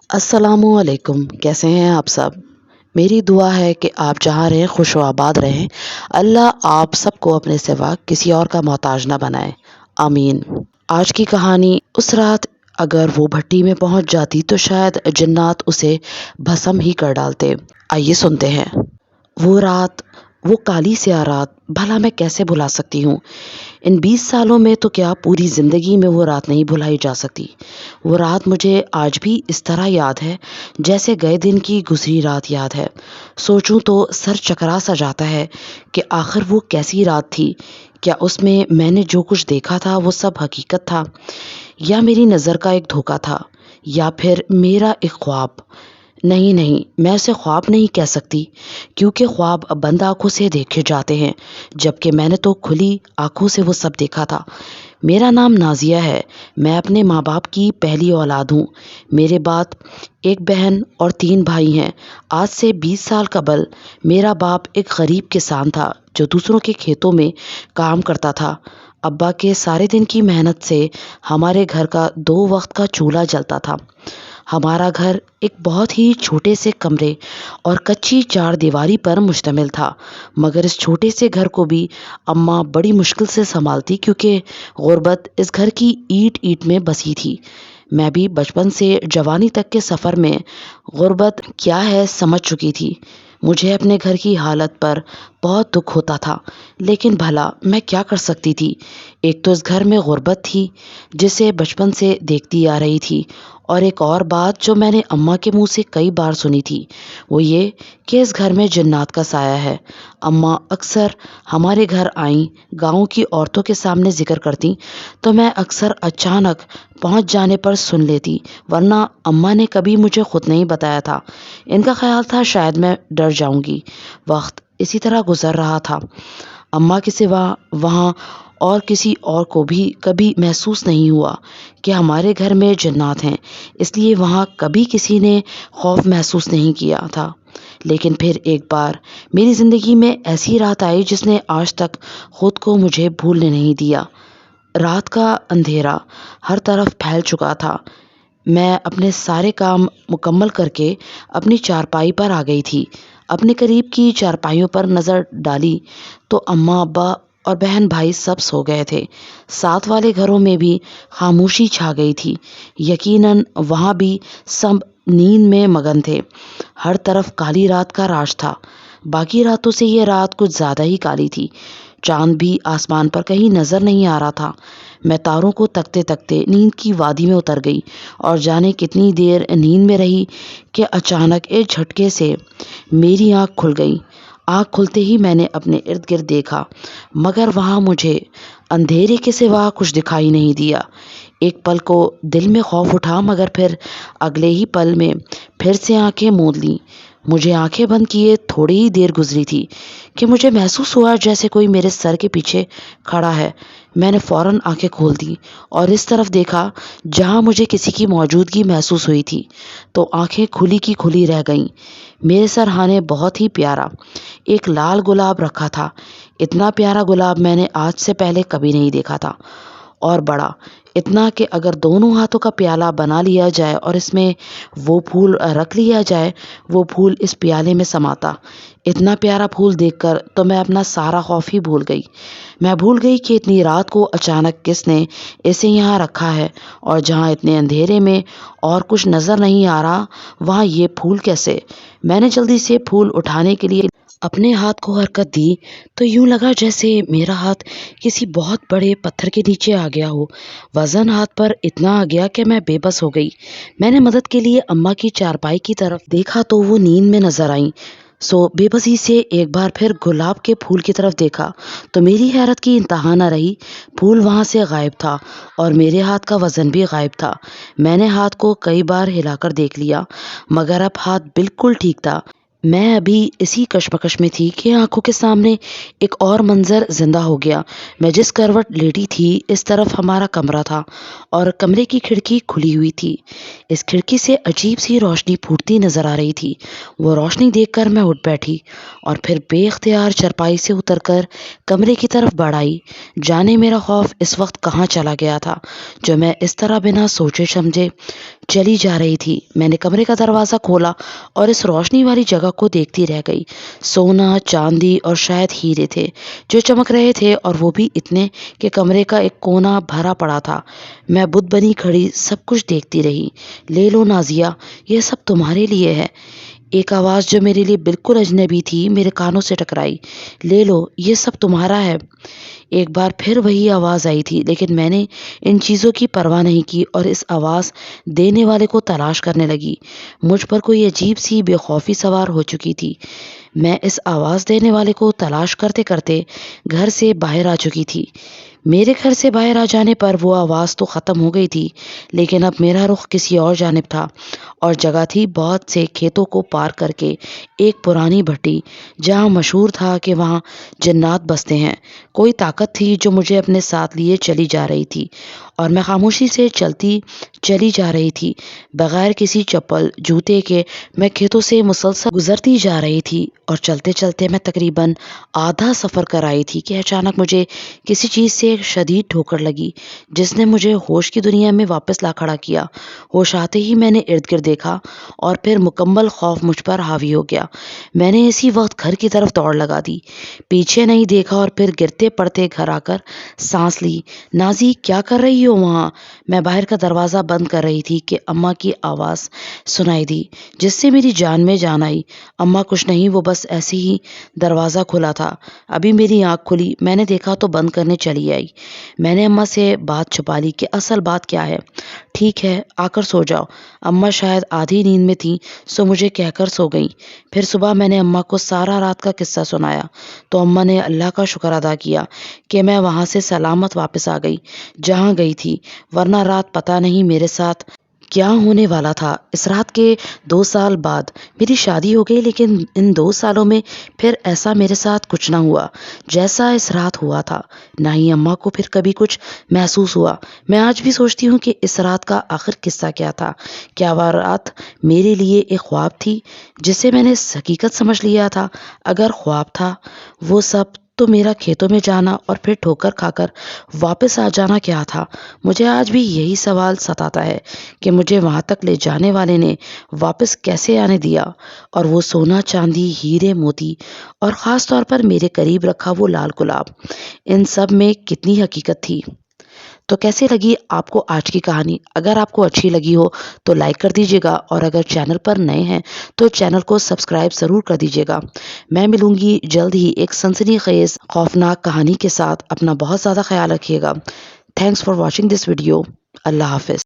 अस्सलामुअलैकुम। कैसे हैं आप सब? मेरी दुआ है कि आप जहाँ रहें खुश व आबाद रहें। अल्लाह आप सबको अपने सिवा किसी और का मोहताज ना बनाए, आमीन। आज की कहानी। उस रात अगर वो भट्टी में पहुंच जाती तो शायद जिन्नात उसे भस्म ही कर डालते। आइए सुनते हैं। वो रात, वो काली स्याह रात, भला मैं कैसे भुला सकती हूँ। इन 20 सालों में तो क्या पूरी ज़िंदगी में वो रात नहीं भुलाई जा सकती। वो रात मुझे आज भी इस तरह याद है जैसे गए दिन की गुजरी रात याद है। सोचूं तो सर चकरा सा जाता है कि आखिर वो कैसी रात थी। क्या उसमें मैंने जो कुछ देखा था वो सब हकीकत था, या मेरी नज़र का एक धोखा था, या फिर मेरा एक ख्वाब। नहीं नहीं, मैं उसे ख्वाब नहीं कह सकती, क्योंकि ख्वाब बंद आंखों से देखे जाते हैं, जबकि मैंने तो खुली आंखों से वो सब देखा था। मेरा नाम नाजिया है। मैं अपने माँ बाप की पहली औलाद हूँ। मेरे बाद एक बहन और 3 भाई हैं। आज से 20 साल कबल मेरा बाप एक गरीब किसान था जो दूसरों के खेतों में काम करता था। अब्बा के सारे दिन की मेहनत से हमारे घर का 2 वक्त का चूल्हा जलता था। हमारा घर एक बहुत ही छोटे से कमरे और कच्ची 4 दीवारी पर मुश्तमिल था, मगर इस छोटे से घर को भी अम्मा बड़ी मुश्किल से संभालती, क्योंकि गुर्बत इस घर की ईंट ईंट में बसी थी। मैं भी बचपन से जवानी तक के सफ़र में गुर्बत क्या है समझ चुकी थी। मुझे अपने घर की हालत पर बहुत दुख होता था, लेकिन भला मैं क्या कर सकती थी। एक तो इस घर में गुर्बत थी जिसे बचपन से देखती आ रही थी, और एक और बात जो मैंने अम्मा के मुंह से कई बार सुनी थी, वो ये कि इस घर में जिन्नात का साया है। अम्मा अक्सर हमारे घर आई गांव की औरतों के सामने जिक्र करती, तो मैं अक्सर अचानक पहुंच जाने पर सुन लेती, वरना अम्मा ने कभी मुझे खुद नहीं बताया था। इनका ख्याल था शायद मैं डर जाऊंगी। वक्त इसी तरह गुजर रहा था। अम्मा के सिवा वहाँ और किसी और को भी कभी महसूस नहीं हुआ कि हमारे घर में जिन्नात हैं, इसलिए वहाँ कभी किसी ने खौफ महसूस नहीं किया था। लेकिन फिर एक बार मेरी ज़िंदगी में ऐसी रात आई जिसने आज तक खुद को मुझे भूलने नहीं दिया। रात का अंधेरा हर तरफ फैल चुका था। मैं अपने सारे काम मुकम्मल करके अपनी चारपाई पर आ गई थी। अपने करीब की चारपाइयों पर नज़र डाली तो अम्मा, अब्बा और बहन भाई सब सो गए थे। साथ वाले घरों में भी खामोशी छा गई थी। यकीनन वहाँ भी सब नींद में मगन थे। हर तरफ काली रात का राज था। बाकी रातों से ये रात कुछ ज़्यादा ही काली थी। चांद भी आसमान पर कहीं नज़र नहीं आ रहा था। मैं तारों को तकते तकते नींद की वादी में उतर गई, और जाने कितनी देर नींद में रही कि अचानक एक झटके से मेरी आंख खुल गई। आंख खुलते ही मैंने अपने इर्द गिर्द देखा, मगर वहाँ मुझे अंधेरे के सिवा कुछ दिखाई नहीं दिया। एक पल को दिल में खौफ उठा, मगर फिर अगले ही पल में फिर से आंखें मूंद लीं। मुझे आंखें बंद किए थोड़ी ही देर गुजरी थी कि मुझे महसूस हुआ जैसे कोई मेरे सर के पीछे खड़ा है। मैंने फौरन आंखें खोल दी और इस तरफ देखा जहां मुझे किसी की मौजूदगी महसूस हुई थी, तो आंखें खुली की खुली रह गईं। मेरे सरहाने बहुत ही प्यारा एक लाल गुलाब रखा था। इतना प्यारा गुलाब मैंने आज से पहले कभी नहीं देखा था, और बड़ा, इतना कि अगर दोनों हाथों का प्याला बना लिया जाए और इसमें वो फूल रख लिया जाए, वो फूल इस प्याले में समाता। इतना प्यारा फूल देखकर तो मैं अपना सारा खौफ ही भूल गई। मैं भूल गई कि इतनी रात को अचानक किसने इसे यहाँ रखा है, और जहाँ इतने अंधेरे में और कुछ नज़र नहीं आ रहा, वहाँ ये फूल कैसे। मैंने जल्दी से फूल उठाने के लिए अपने हाथ को हरकत दी, तो यूं लगा जैसे मेरा हाथ किसी बहुत बड़े पत्थर के नीचे आ गया हो। वजन हाथ पर इतना आ गया कि मैं बेबस हो गई। मैंने मदद के लिए अम्मा की चारपाई की तरफ देखा तो वो नींद में नजर आई। बेबसी से एक बार फिर गुलाब के फूल की तरफ देखा तो मेरी हैरत की इंतहा न रही। फूल वहां से गायब था और मेरे हाथ का वजन भी गायब था। मैंने हाथ को कई बार हिलाकर देख लिया, मगर अब हाथ बिल्कुल ठीक था। मैं अभी इसी कशमकश में थी कि आंखों के सामने एक और मंजर जिंदा हो गया। मैं जिस करवट लेटी थी, इस तरफ हमारा कमरा था और कमरे की खिड़की खुली हुई थी। इस खिड़की से अजीब सी रोशनी फूटती नजर आ रही थी। वो रोशनी देखकर मैं उठ बैठी और फिर बेख्तियार चरपाई से उतरकर कमरे की तरफ बढ़ आई। जाने मेरा खौफ इस वक्त कहाँ चला गया था जो मैं इस तरह बिना सोचे समझे चली जा रही थी। मैंने कमरे का दरवाज़ा खोला और इस रोशनी वाली जगह को देखती रह गई। सोना, चांदी और शायद हीरे थे जो चमक रहे थे, और वो भी इतने कि कमरे का एक कोना भरा पड़ा था। मैं बुत बनी खड़ी सब कुछ देखती रही। ले लो नाजिया, ये सब तुम्हारे लिए है। एक आवाज़ जो मेरे लिए बिल्कुल अजनबी थी मेरे कानों से टकराई। ले लो, ये सब तुम्हारा है। एक बार फिर वही आवाज़ आई थी, लेकिन मैंने इन चीज़ों की परवाह नहीं की और इस आवाज़ देने वाले को तलाश करने लगी। मुझ पर कोई अजीब सी बेखौफी सवार हो चुकी थी। मैं इस आवाज़ देने वाले को तलाश करते करते घर से बाहर आ चुकी थी। मेरे घर से बाहर आ जाने पर वो आवाज़ तो ख़त्म हो गई थी, लेकिन अब मेरा रुख किसी और जानिब था, और जगह थी बहुत से खेतों को पार करके एक पुरानी भट्टी, जहाँ मशहूर था कि वहाँ जन्नात बसते हैं। कोई ताकत थी जो मुझे अपने साथ लिए चली जा रही थी, और मैं खामोशी से चलती चली जा रही थी। बगैर किसी चप्पल जूते के मैं खेतों से मुसलसल गुजरती जा रही थी, और चलते चलते मैं तकरीबन आधा सफ़र कर आई थी कि अचानक मुझे किसी चीज़ से एक शदीद ठोकर लगी, जिसने मुझे होश की दुनिया में वापस ला खड़ा किया। होश आते ही मैंने इर्द गिर्द देखा, और फिर मुकम्मल खौफ मुझ पर हावी हो गया। मैंने इसी वक्त घर की तरफ दौड़ लगा दी, पीछे नहीं देखा, और फिर गिरते पड़ते घर आकर सांस ली। नाजी, क्या कर रही हो वहाँ? मैं बाहर का दरवाज़ा बंद कर रही थी कि अम्मा की आवाज़ सुनाई दी, जिससे मेरी जान में जान आई। अम्मा कुछ नहीं, वो बस ऐसे ही दरवाज़ा खुला था। अभी मेरी आँख खुली, मैंने देखा तो बंद करने चली आई। मैंने अम्मा से बात छुपा ली कि असल बात क्या है। ठीक है, आकर सो जाओ। अम्मा शायद आधी नींद में थी, सो मुझे कहकर सो गईं। फिर सुबह मैंने अम्मा को सारा रात का किस्सा सुनाया, तो अम्मा ने अल्लाह का शुक्र अदा किया कि मैं वहाँ से सलामत वापस आ गई जहाँ गई थी, वरना रात पता नहीं मेरे साथ क्या होने वाला था। इस रात के 2 साल बाद मेरी शादी हो गई, लेकिन इन 2 सालों में फिर ऐसा मेरे साथ कुछ ना हुआ जैसा इस रात हुआ था। ना ही अम्मा को फिर कभी कुछ महसूस हुआ। मैं आज भी सोचती हूँ कि इस रात का आखिर किस्सा क्या था। क्या वह रात मेरे लिए एक ख्वाब थी जिसे मैंने हकीकत समझ लिया था? अगर ख्वाब था वो सब, तो मेरा खेतों में जाना और फिर ठोकर खाकर वापस आ जाना क्या था? मुझे आज भी यही सवाल सताता है कि मुझे वहां तक ले जाने वाले ने वापस कैसे आने दिया, और वो सोना, चांदी, हीरे, मोती, और ख़ास तौर पर मेरे करीब रखा वो लाल गुलाब, इन सब में कितनी हकीकत थी। तो कैसे लगी आपको आज की कहानी? अगर आपको अच्छी लगी हो तो लाइक कर दीजिएगा, और अगर चैनल पर नए हैं तो चैनल को सब्सक्राइब ज़रूर कर दीजिएगा। मैं मिलूंगी जल्द ही एक सनसनीखेज खौफनाक कहानी के साथ। अपना बहुत ज़्यादा ख्याल रखिएगा। Thanks for watching this video. अल्लाह हाफिज़।